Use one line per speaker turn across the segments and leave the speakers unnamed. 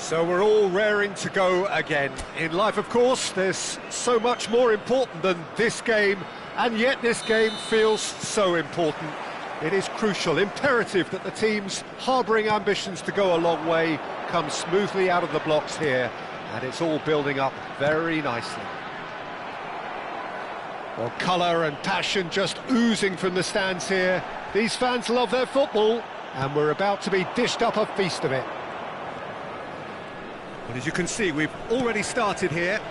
So we're all raring to go again. In life, of course, there's so much more important than this game, and yet this game feels so important. It is crucial, imperative that the teams harbouring ambitions to go a long way come smoothly out of the blocks here, and it's all building up very nicely. Well, colour and passion just oozing from the stands here. These fans love their football, and we're about to be dished up a feast of it. Well, as you can see, we've already started here.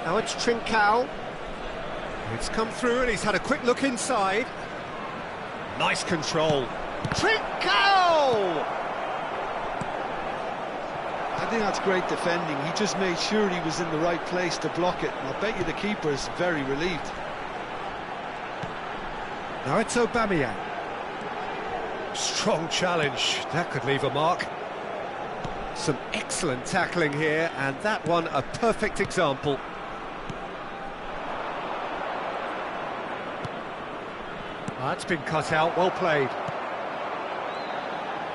Now it's Trincao. It's come through and he's had a quick look inside. Nice control. Trincao!
I think that's great defending. He just made sure he was in the right place to block it. And I bet you the keeper is very relieved.
Now it's Aubameyang. Strong challenge, that could leave a mark. Some excellent tackling here, and that one a perfect example. That's been cut out, well played.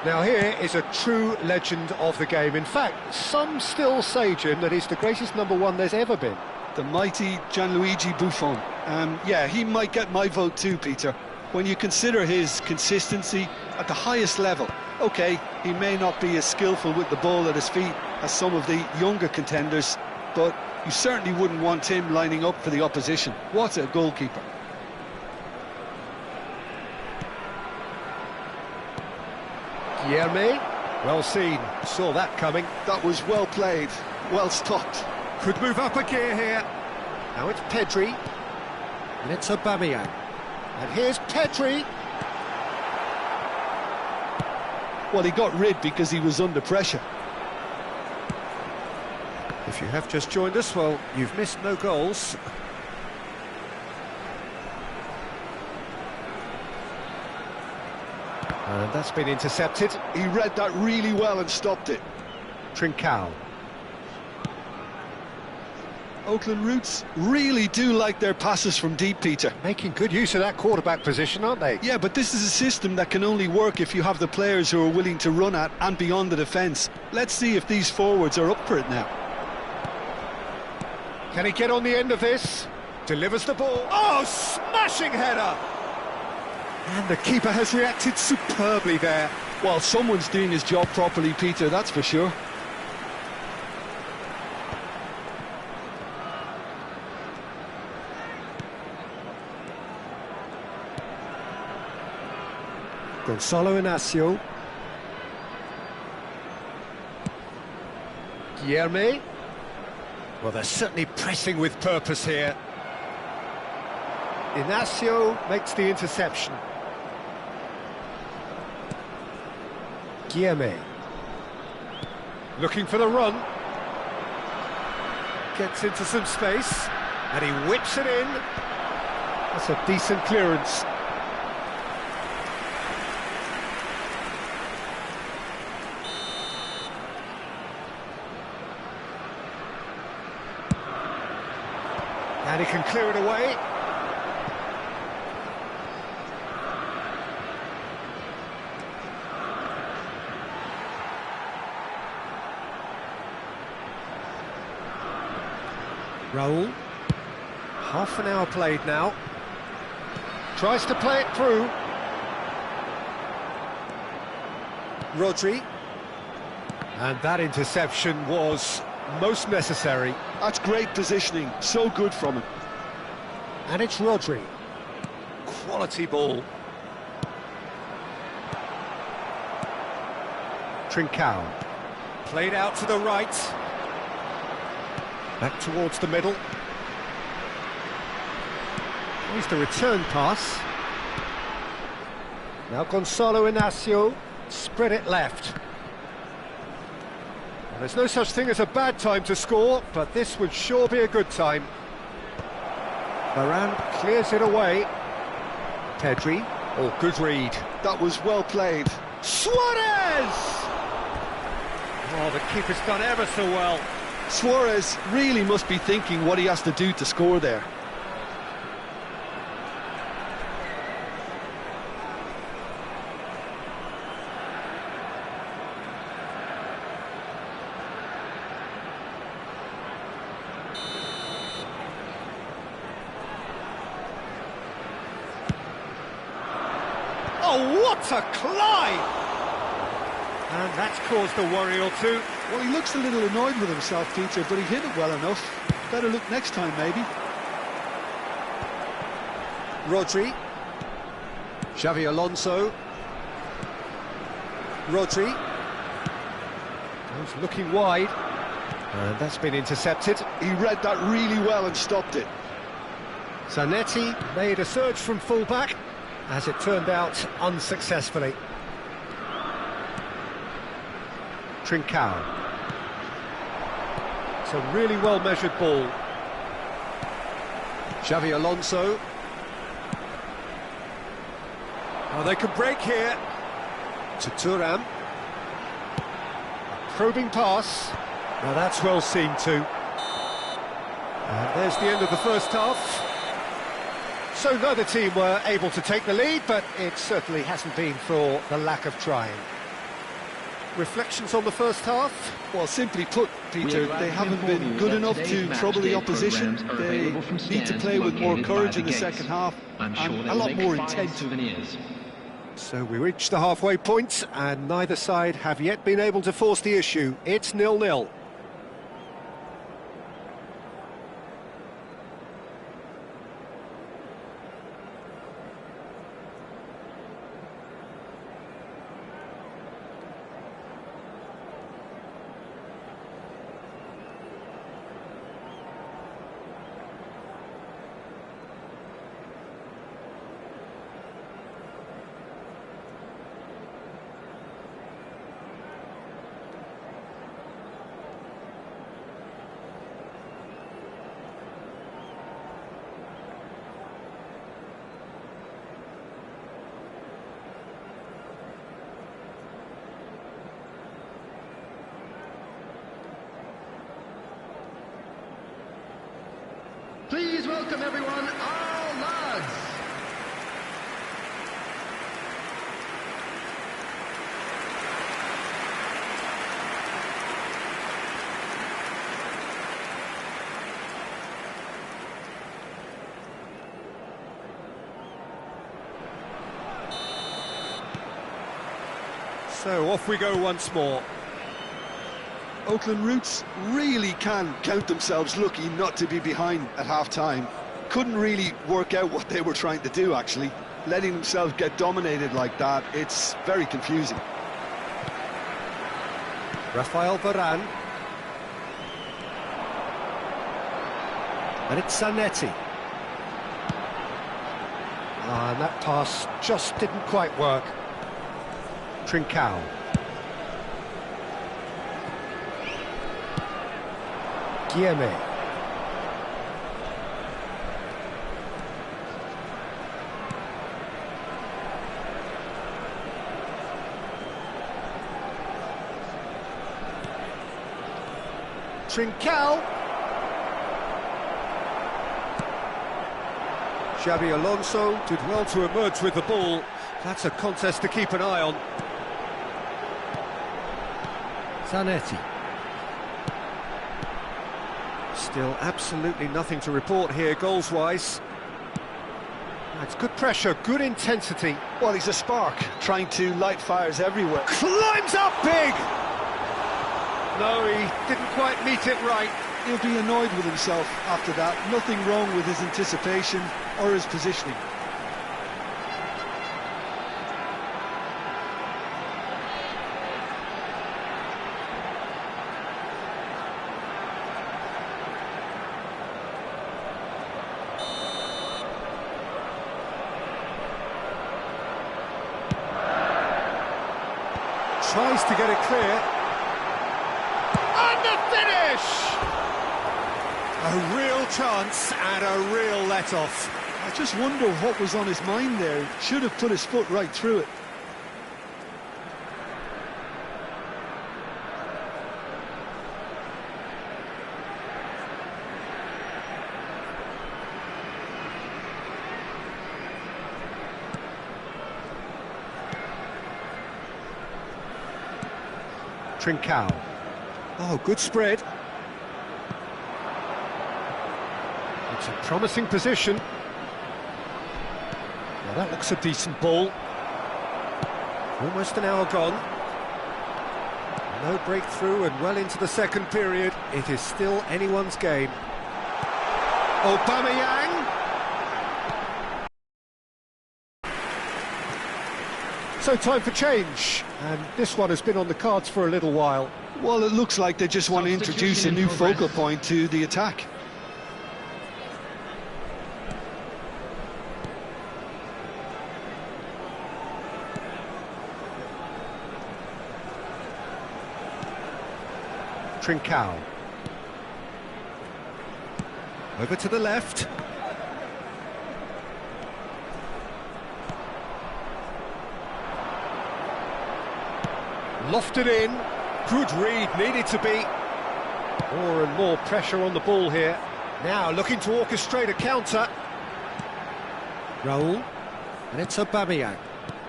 Now here is a true legend of the game. In fact, some still say, Jim, that he's the greatest number one there's ever been.
The mighty Gianluigi Buffon. Yeah, he might get my vote too, Peter. When you consider his consistency at the highest level, OK, he may not be as skillful with the ball at his feet as some of the younger contenders, but you certainly wouldn't want him lining up for the opposition. What a goalkeeper.
Guilherme, well seen, saw that coming.
That was well played, well stopped.
Could move up a gear here. Now it's Pedri, and it's Aubameyang. And here's Pedri.
Well, he got rid because he was under pressure.
If you have just joined us, well, you've missed no goals. And that's been intercepted.
He read that really well and stopped it.
Trincao.
Oakland Roots really do like their passes from deep, Peter.
Making good use of that quarterback position, aren't they?
Yeah, but this is a system that can only work if you have the players who are willing to run at and beyond the defence. Let's see if these forwards are up for it now.
Can he get on the end of this? Delivers the ball. Oh, smashing header! And the keeper has reacted superbly there.
Well, someone's doing his job properly, Peter, that's for sure.
Gonzalo Inacio. Guilherme. Well, they're certainly pressing with purpose here. Inacio makes the interception. Guilherme. Looking for the run. Gets into some space. And he whips it in. That's a decent clearance. And he can clear it away. Raul. Half an hour played now. Tries to play it through. Rodri. And that interception was most necessary.
That's great positioning, so good from him.
And it's Rodri. Quality ball. Trincao. Played out to the right. Back towards the middle. Here's the return pass. Now Gonzalo Inacio. Spread it left. Well, there's no such thing as a bad time to score, but this would sure be a good time. Varane clears it away. Pedri. Oh, good read.
That was well played.
Suarez! Oh, the keeper's done ever so well.
Suarez really must be thinking what he has to do to score there.
Oh, what a climb! And that's caused a worry or two.
Well, he looks a little annoyed with himself, Peter, but he hit it well enough. Better look next time, maybe.
Rodri. Xavi Alonso. Rodri. He's looking wide. And that's been intercepted.
He read that really well and stopped it.
Zanetti made a surge from full-back, as it turned out unsuccessfully. Trincao. It's a really well-measured ball. Xavi Alonso. Oh, they could break here. To Thuram. Probing pass. Now that's well seen too. And there's the end of the first half. So neither team were able to take the lead, but it certainly hasn't been for the lack of trying. Reflections on the first half?
Well, simply put, Peter, they haven't been good enough to trouble the opposition. They need to play with more courage in the second half and a lot more intent.
So we reached the halfway point, and neither side have yet been able to force the issue. It's 0-0.
Please welcome everyone, our lads.
So off we go once more.
Oakland Roots really can count themselves lucky not to be behind at half-time. Couldn't really work out what they were trying to do, actually. Letting themselves get dominated like that, it's very confusing.
Rafael Varane. And it's Zanetti. And that pass just didn't quite work. Trincao. Guillemets. Trincao. Xavi Alonso did well to emerge with the ball. That's a contest to keep an eye on. Zanetti. Still absolutely nothing to report here, goals-wise. That's good pressure, good intensity.
Well, he's a spark, trying to light fires everywhere.
Climbs up big! No, he didn't quite meet it right.
He'll be annoyed with himself after that. Nothing wrong with his anticipation or his positioning.
Tries to get it clear. And the finish! A real chance and a real let-off.
I just wonder what was on his mind there. Should have put his foot right through it.
Trincao. Oh, good spread. It's a promising position. Well, that looks a decent ball. Almost an hour gone. No breakthrough and well into the second period. It is still anyone's game. Aubameyang. So time for change, and this one has been on the cards for a little while.
Well, it looks like they just want to introduce a new focal point to the attack.
Trincao. Over to the left. Lofted in. Good read, needed to be. More and more pressure on the ball here. Now looking to orchestrate a counter. Raul. And it's Aubameyang.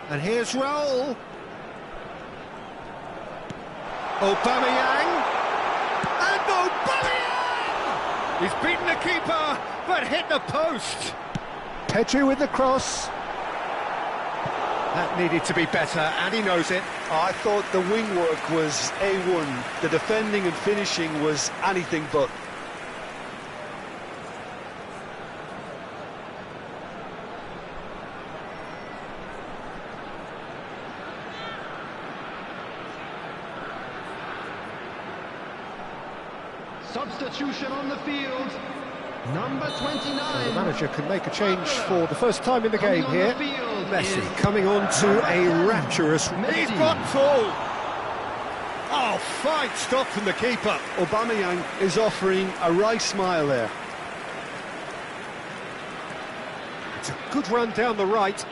And here's Raul. Aubameyang. And Aubameyang! He's beaten the keeper, but hit the post. Pedri with the cross. That needed to be better, and he knows it.
I thought the wing work was A1. The defending and finishing was anything but.
Substitution on the field. Number 29.
Well, the manager can make a change for the first time in the game here. Messi coming on to a rapturous... He's got full! Oh, fine stop from the keeper.
Aubameyang is offering a wry smile there.
It's a good run down the right.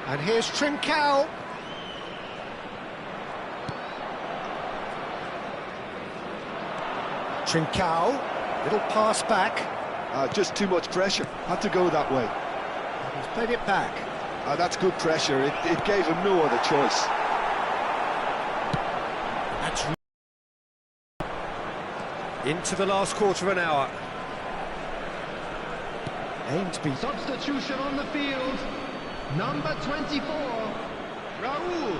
And here's Trincao. Trincao, little pass back.
Just too much pressure, had to go that way.
He's played it back.
That's good pressure, it gave him no other choice.
That's into the last quarter of an hour. Aimed to be...
Substitution on the field. Number 24. Raul.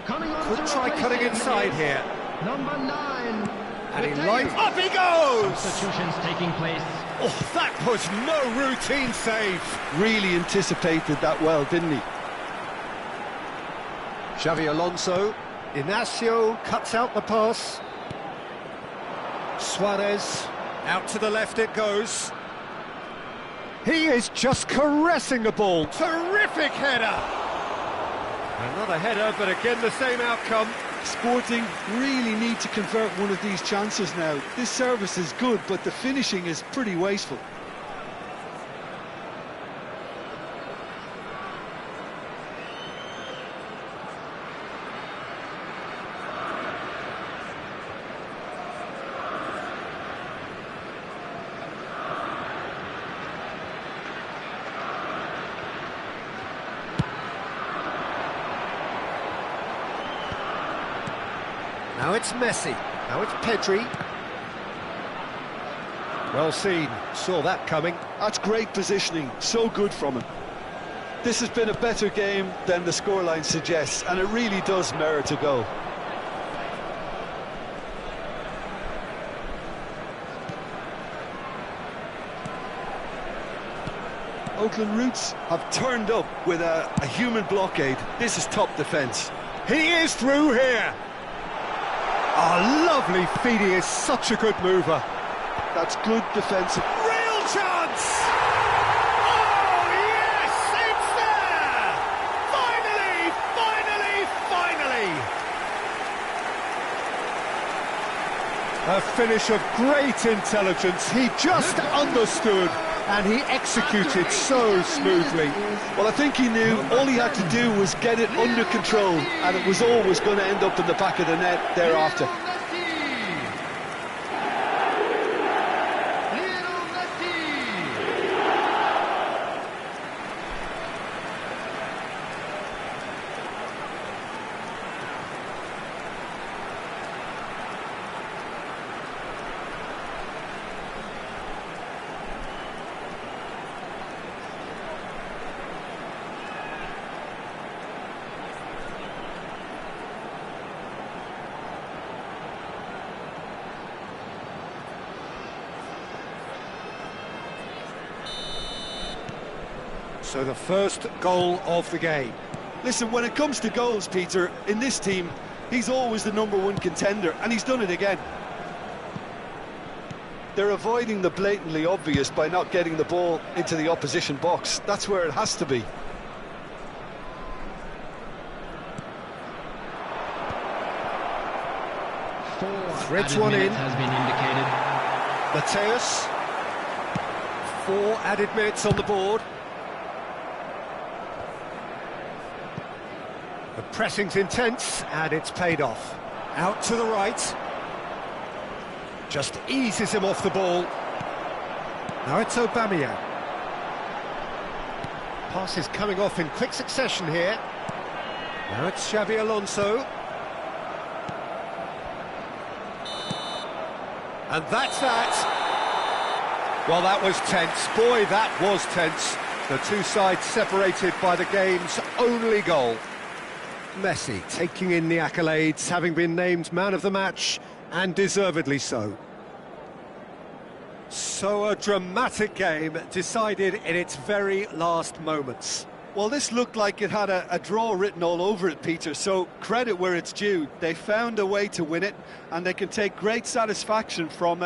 Coming on
Could
to
try
replace
cutting
him
inside
is
here.
Number 9.
And he lines... Up he goes!
Substitutions taking place.
Oh, that was no routine save.
Really anticipated that well, didn't he?
Xavi Alonso. Inacio cuts out the pass. Suarez. Out to the left it goes. He is just caressing the ball. Terrific header. Another header, but again the same outcome.
Sporting really need to convert one of these chances now. This service is good, but the finishing is pretty wasteful.
Now it's Messi, now it's Pedri. Well seen, saw that coming.
That's great positioning, so good from him. This has been a better game than the scoreline suggests, and it really does merit a goal. Oakland Roots have turned up with a human blockade. This is top defence.
He is through here. Oh, lovely feed, he is such a good mover.
That's good defensive.
Real chance! Oh, yes, it's there! Finally, finally, finally! A finish of great intelligence. He just understood, and he executed so smoothly.
Well, I think he knew all he had to do was get it under control, and it was always going to end up in the back of the net thereafter.
So the first goal of the game.
Listen, when it comes to goals, Peter, in this team, he's always the #1 contender, and he's done it again. They're avoiding the blatantly obvious by not getting the ball into the opposition box. That's where it has to be.
Threads one in.
Has been indicated.
Mateus. 4 added minutes on the board. The pressing's intense, and it's paid off. Out to the right. Just eases him off the ball. Now it's Aubameyang. Pass is coming off in quick succession here. Now it's Xabi Alonso. And that's that. Well, that was tense. Boy, that was tense. The two sides separated by the game's only goal. Messi taking in the accolades, having been named man of the match, and deservedly so. So a dramatic game decided in its very last moments.
Well, this looked like it had a draw written all over it, Peter, so credit where it's due. They found a way to win it, and they can take great satisfaction from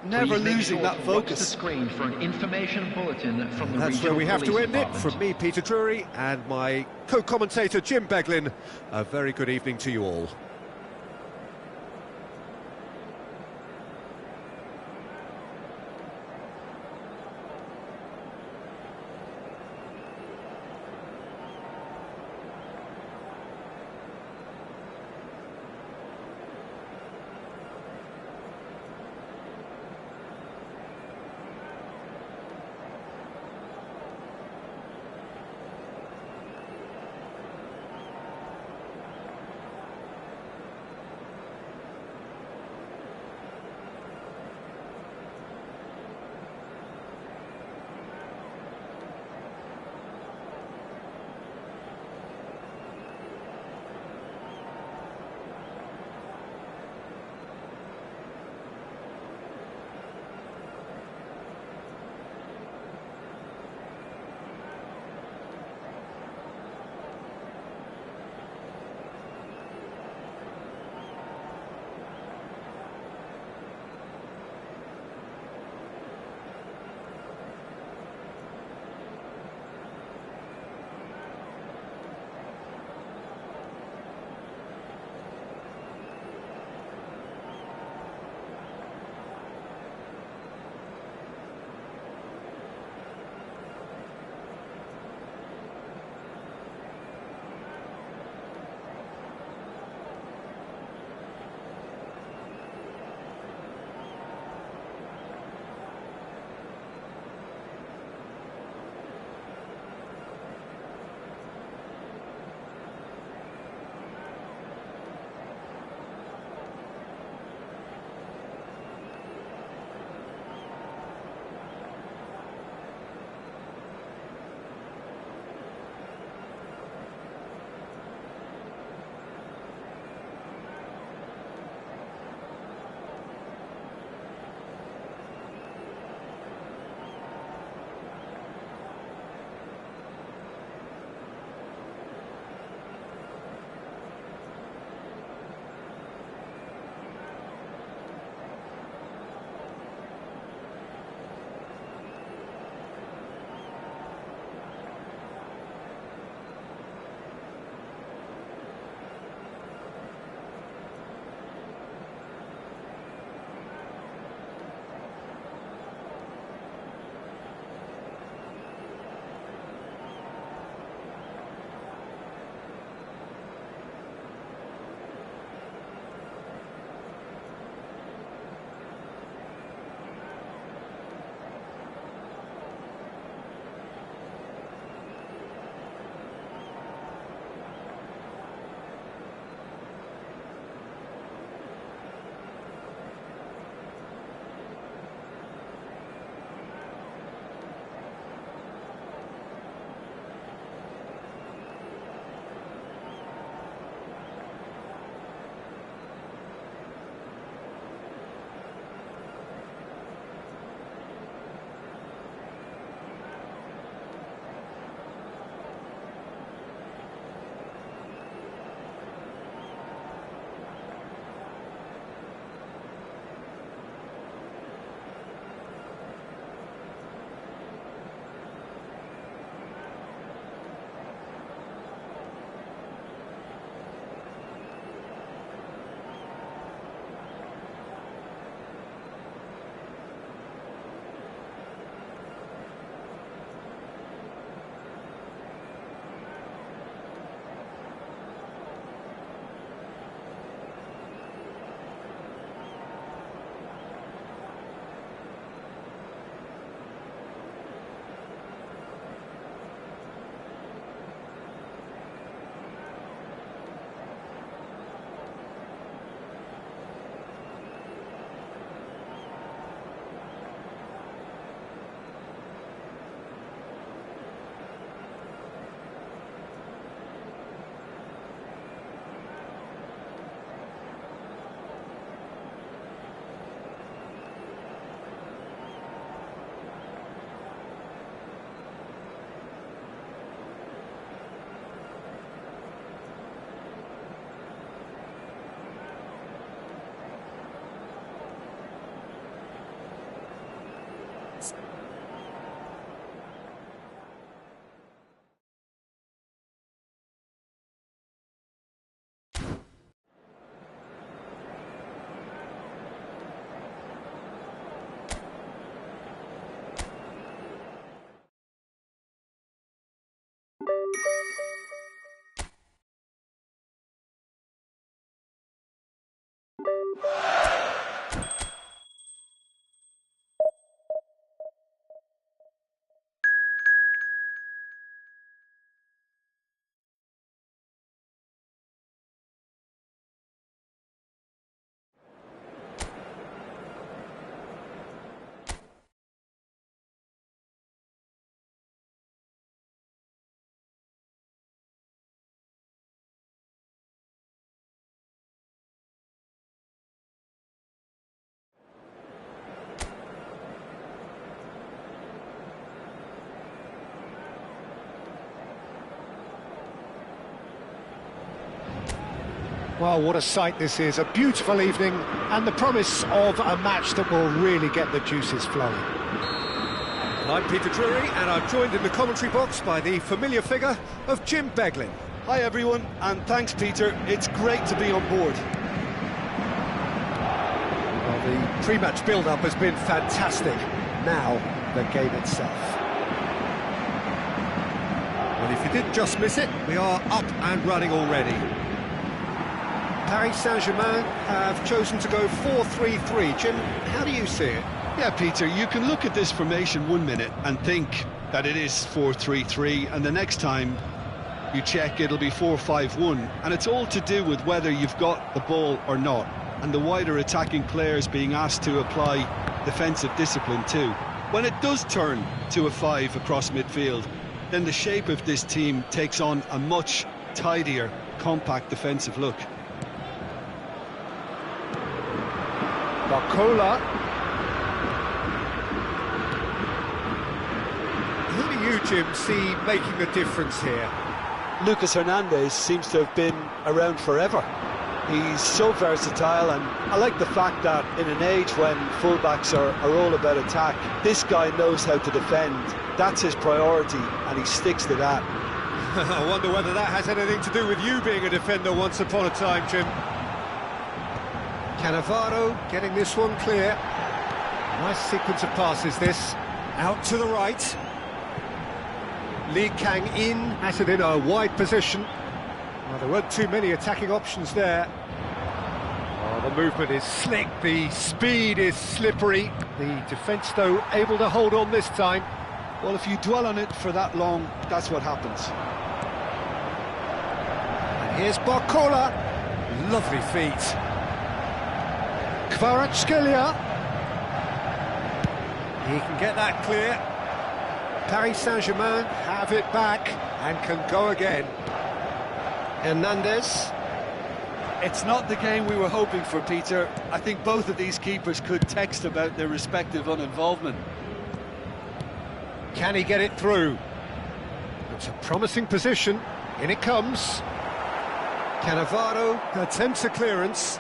never losing that focus.
Watch the screen for an information bulletin from the
That's where we have to end it.
Department.
From me, Peter Drury, and my co-commentator, Jim Beglin, a very good evening to you all. Well, what a sight this is, a beautiful evening and the promise of a match that will really get the juices flowing. And I'm Peter Drury, and I'm joined in the commentary box by the familiar figure of Jim Beglin.
Hi everyone, and thanks Peter, it's great to be on board.
Well, the pre-match build-up has been fantastic. Now, the game itself. Well, if you did just miss it, we are up and running already. Paris Saint-Germain have chosen to go 4-3-3. Jim, how do you see it?
Yeah, Peter, you can look at this formation 1 minute and think that it is 4-3-3, and the next time you check it'll be 4-5-1, and it's all to do with whether you've got the ball or not, and the wider attacking players being asked to apply defensive discipline too. When it does turn to a 5 across midfield, then the shape of this team takes on a much tidier, compact defensive look.
Barcola. Who do you, Jim, see making the difference here?
Lucas Hernandez seems to have been around forever. He's so versatile, and I like the fact that in an age when fullbacks are all about attack, this guy knows how to defend. That's his priority, and he sticks to that.
I wonder whether that has anything to do with you being a defender once upon a time, Jim. Cannavaro getting this one clear. Nice sequence of passes this. Out to the right. Lee Kang-in has it in a wide position. Well, there weren't too many attacking options there. Oh, the movement is slick, the speed is slippery. The defence, though, able to hold on this time.
Well, if you dwell on it for that long, that's what happens.
And here's Barcola. Lovely feet. Kvaratskhelia. He can get that clear. Paris Saint-Germain have it back and can go again. Hernandez.
It's not the game we were hoping for, Peter. I think both of these keepers could text about their respective uninvolvement.
Can he get it through? It's a promising position. In it comes. Cannavaro attempts a clearance.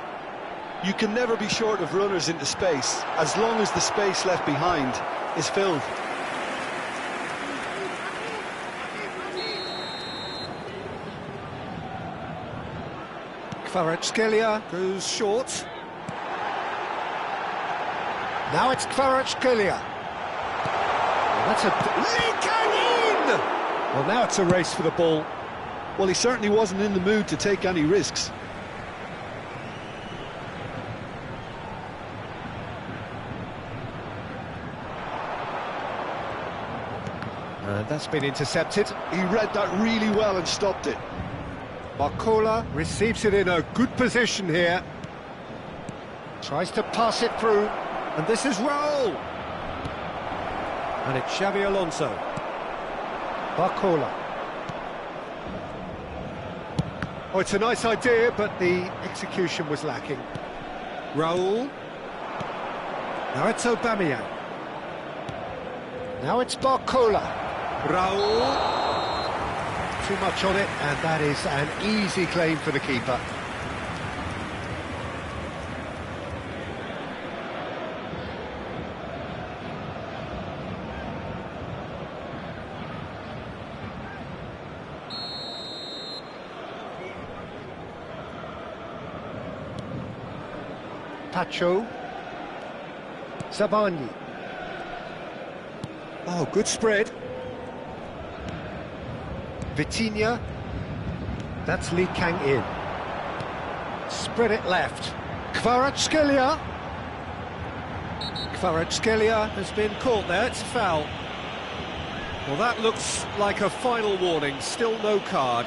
You can never be short of runners into space, as long as the space left behind is filled.
Kvaratskhelia goes short. Now it's Kvaratskhelia. That's a... Lee Kang-in! Well, now it's a race for the ball.
Well, he certainly wasn't in the mood to take any risks.
That's been intercepted.
He read that really well and stopped it.
Barcola receives it in a good position here. Tries to pass it through. And this is Raul. And it's Xabi Alonso. Barcola. Oh, it's a nice idea, but the execution was lacking. Raul. Now it's Aubameyang. Now it's Barcola. Raul. Too much on it, and that is an easy claim for the keeper. Pacho. Zabani. Oh, good spread. Vitinha. That's Lee Kang-in. Spread it left. Kvaratskhelia. Kvaratskhelia has been caught there, it's a foul. Well, that looks like a final warning, still no card.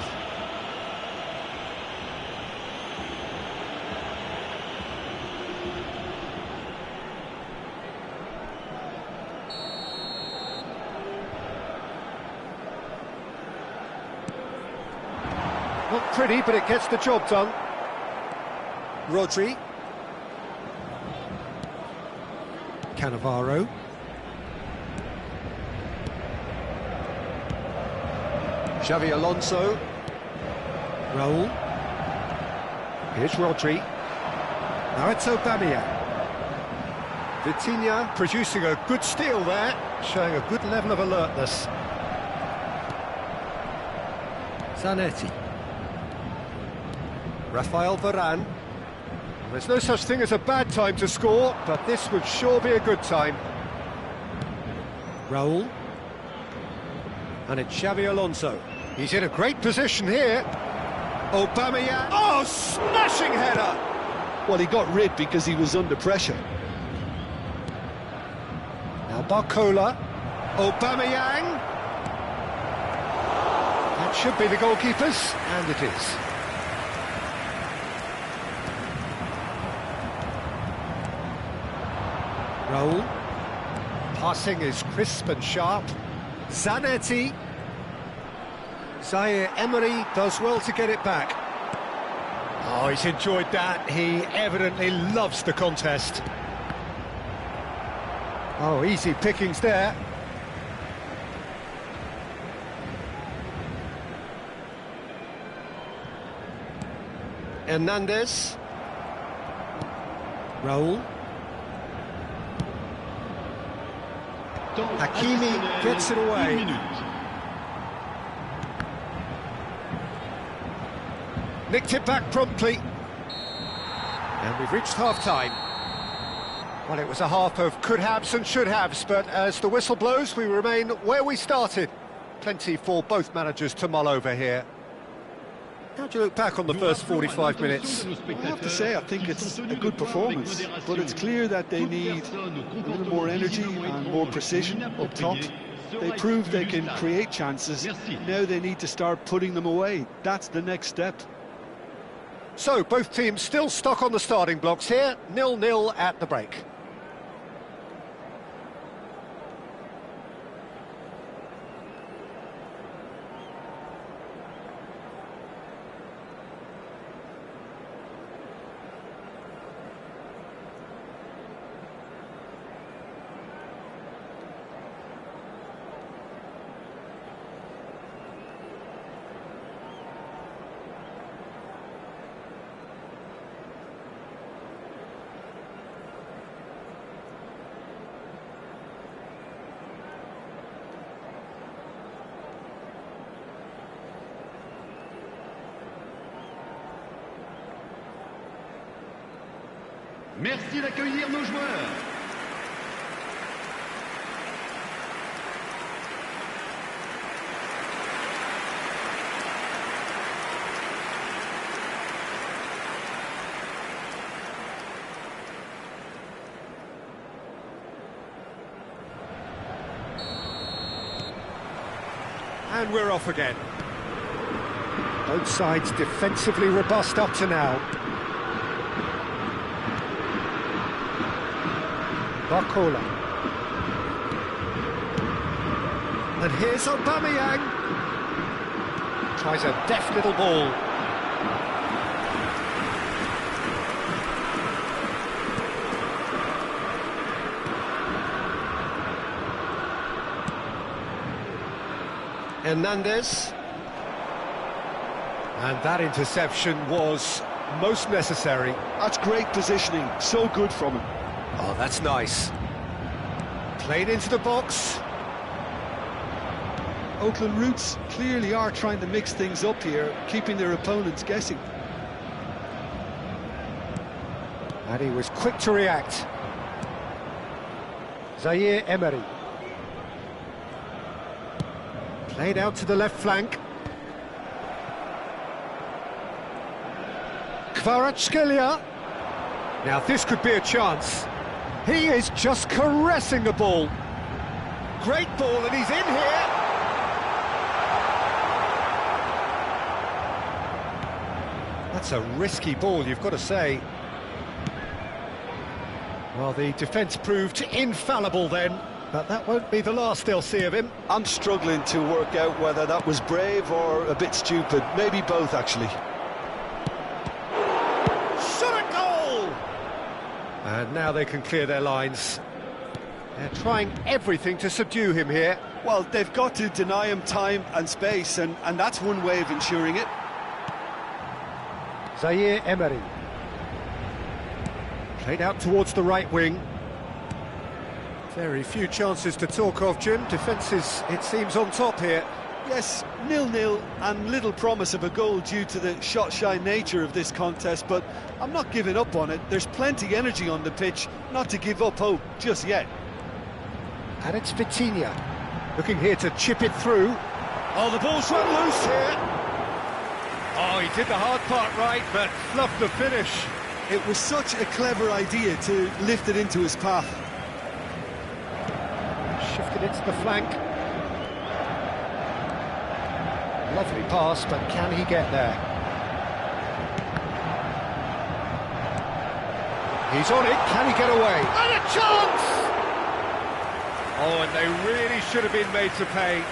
Not pretty, but it gets the job done. Rodri. Cannavaro. Xavi Alonso. Raul. Here's Rodri. Now it's Aubameyang. Vitinha producing a good steal there, showing a good level of alertness. Zanetti. Rafael Varane. There's no such thing as a bad time to score, but this would sure be a good time. Raul. And it's Xavi Alonso. He's in a great position here. Aubameyang. Oh, smashing header!
Well, he got rid because he was under pressure.
Now Barcola. Aubameyang. That should be the goalkeeper's, and it is. Raul. Passing is crisp and sharp. Zanetti. Zaire Emery does well to get it back. Oh, he's enjoyed that. He evidently loves the contest. Oh, easy pickings there. Hernandez. Raul. Hakimi gets it away. Nicked it back promptly. And we've reached half-time. Well, it was a half of could-haves and should-haves, but as the whistle blows, we remain where we started. Plenty for both managers to mull over here. How do you look back on the first 45 minutes?
I have to say, I think it's a good performance, but it's clear that they need a little more energy and more precision up top. They proved they can create chances. Now they need to start putting them away. That's the next step.
So, both teams still stuck on the starting blocks here, 0-0 at the break.
Merci d'accueillir nos joueurs.
And we're off again. Both sides defensively robust up to now. Barcola. And here's Aubameyang. Tries a deft little ball. Hernandez. And that interception was most necessary.
That's great positioning, so good from him.
Oh, that's nice. Played into the box.
Oakland Roots clearly are trying to mix things up here, keeping their opponents guessing.
And he was quick to react. Zaire Emery. Played out to the left flank. Kvaratskhelia. Now this could be a chance. He is just caressing the ball. Great ball, and he's in here. That's a risky ball, you've got to say. Well, the defence proved infallible then, but that won't be the last they'll see of him.
I'm struggling to work out whether that was brave or a bit stupid. Maybe both, actually.
Shot a goal! And now they can clear their lines. They're trying everything to subdue him here.
Well, they've got to deny him time and space, and that's one way of ensuring it.
Zaire Emery. Played out towards the right wing. Very few chances to talk of, Jim. Defence is, it seems, on top here.
Yes, 0-0 and little promise of a goal due to the shot-shy nature of this contest, but I'm not giving up on it. There's plenty energy on the pitch, not to give up hope just yet.
And it's Vitinha, looking here to chip it through. Oh, the ball's run loose here. Oh, he did the hard part right, but fluffed the finish.
It was such a clever idea to lift it into his path.
Shifted it to the flank. Lovely pass, but can he get there? He's on it, can he get away? And a chance! Oh, and they really should have been made to pay.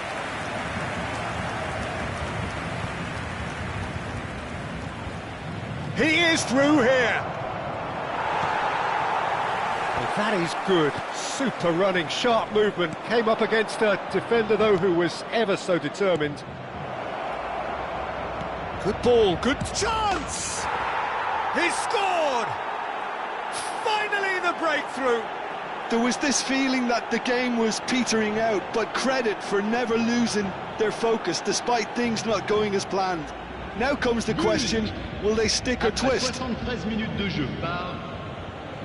He is through here. Well, that is good. Super running, sharp movement. Came up against a defender, though, who was ever so determined. Good ball, good chance! He scored! Finally the breakthrough!
There was this feeling that the game was petering out, but credit for never losing their focus despite things not going as planned. Now comes the question, will they stick or twist?
73 minutes de jeu par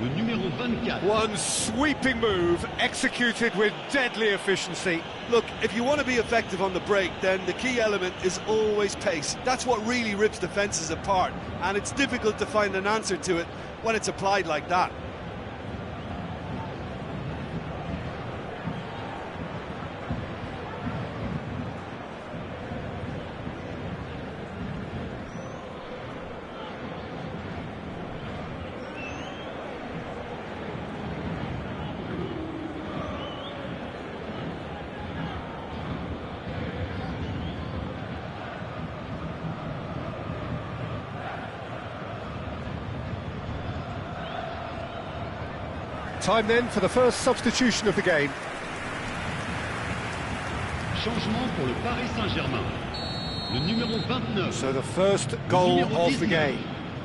le numéro 24.
One sweeping move, executed with deadly efficiency.
Look, if you want to be effective on the break, then the key element is always pace. That's what really rips defences apart, and it's difficult to find an answer to it when it's applied like that.
Time then for the first substitution of the game.
Changement pour le Paris Saint-Germain. Le numéro 29.
So the first goal of the game.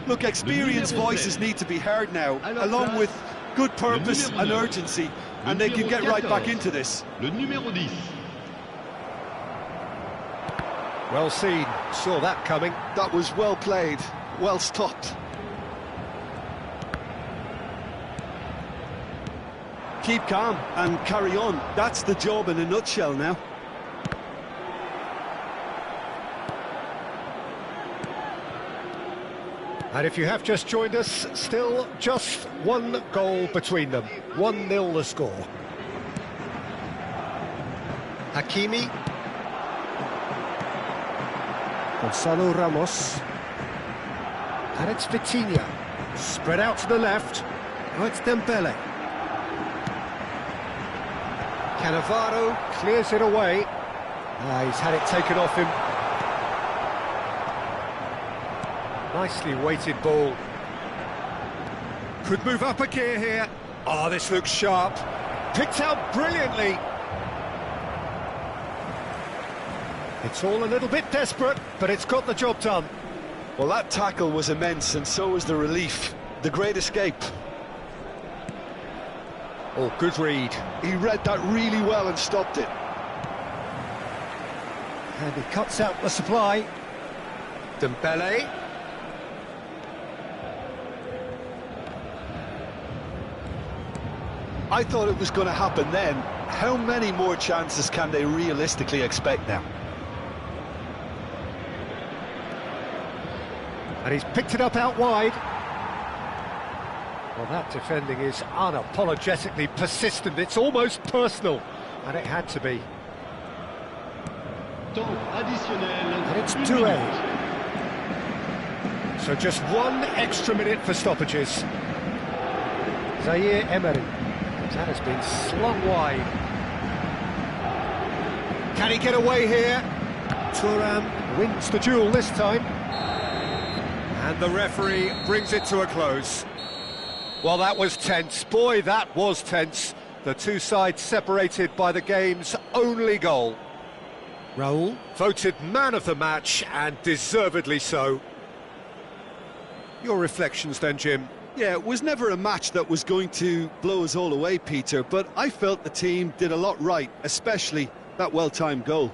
Look, experienced voices need to be heard now, along with good purpose and urgency, and they can get right back into this.
Le numéro 10.
Well seen, saw that coming.
That was well played, well stopped. Keep calm and carry on. That's the job in a nutshell now.
And if you have just joined us, still just one goal between them. 1-0 the score. Hakimi. Gonzalo Ramos. And it's Vitinha. Spread out to the left. Now it's Dembele. Cannavaro clears it away. He's had it taken off him. Nicely weighted ball. Could move up a gear here. Oh, this looks sharp. Picked out brilliantly. It's all a little bit desperate, but it's got the job done.
Well, that tackle was immense, and so was the relief. The great escape.
Oh, good read.
He read that really well and stopped it.
And he cuts out the supply. Dembele.
I thought it was going to happen then. How many more chances can they realistically expect now?
And he's picked it up out wide. Well, that defending is unapologetically persistent. It's almost personal, and it had to be. And it's 2-8. So just one extra minute for stoppages. Zaire Emery. That has been slung wide. Can he get away here? Thuram wins the duel this time. And the referee brings it to a close. Well, that was tense. Boy, that was tense. The two sides separated by the game's only goal. Raul, voted man of the match, and deservedly so. Your reflections then, Jim?
Yeah, it was never a match that was going to blow us all away, Peter, but I felt the team did a lot right, especially that well-timed goal.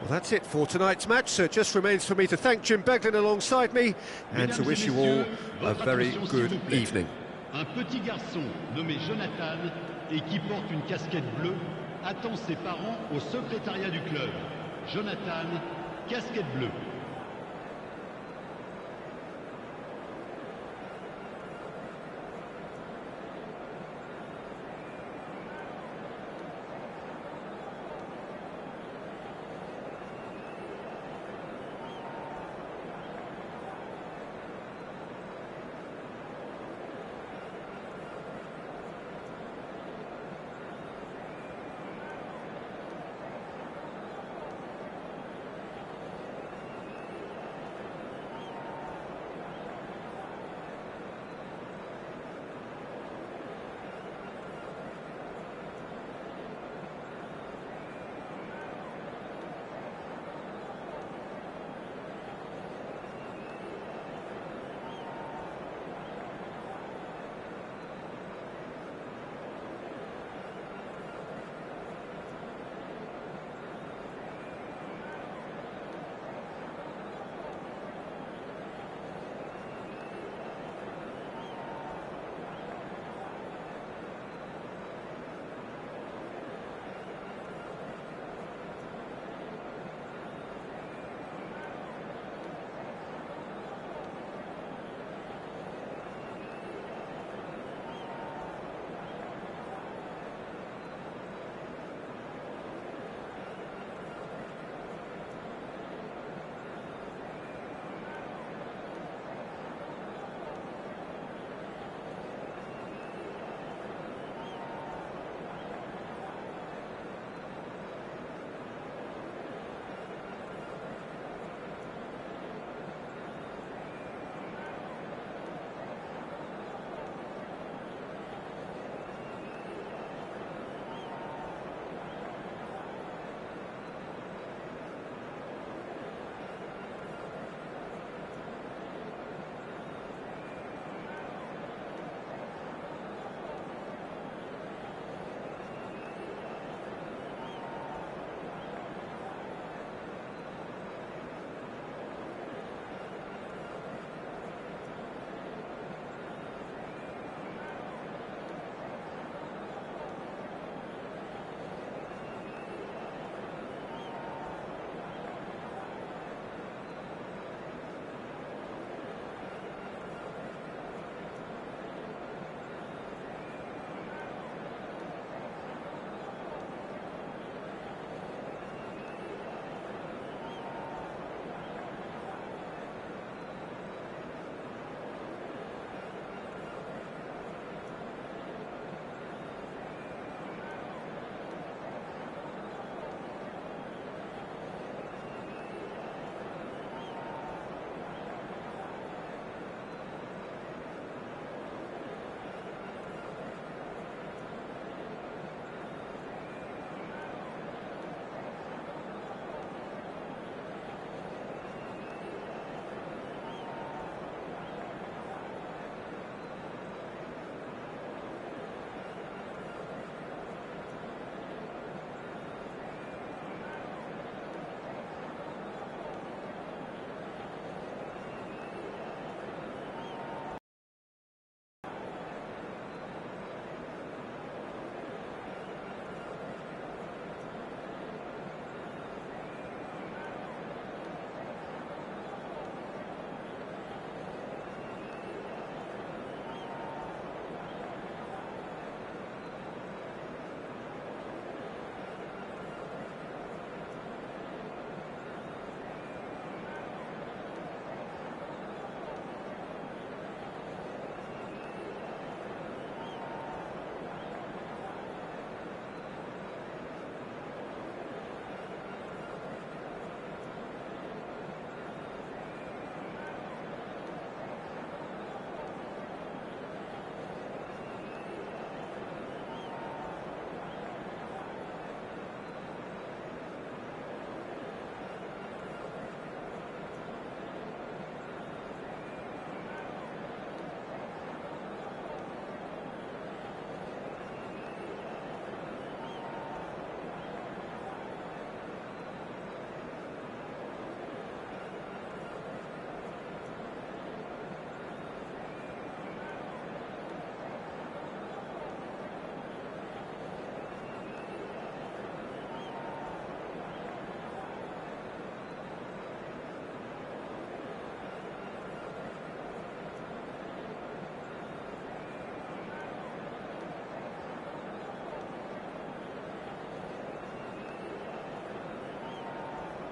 Well, that's it for tonight's match, so it just remains for me to thank Jim Beglin alongside me and to wish you all a very good evening.
Un petit garçon nommé Jonathan et qui porte une casquette bleue attend ses parents au secrétariat du club. Jonathan, casquette bleue.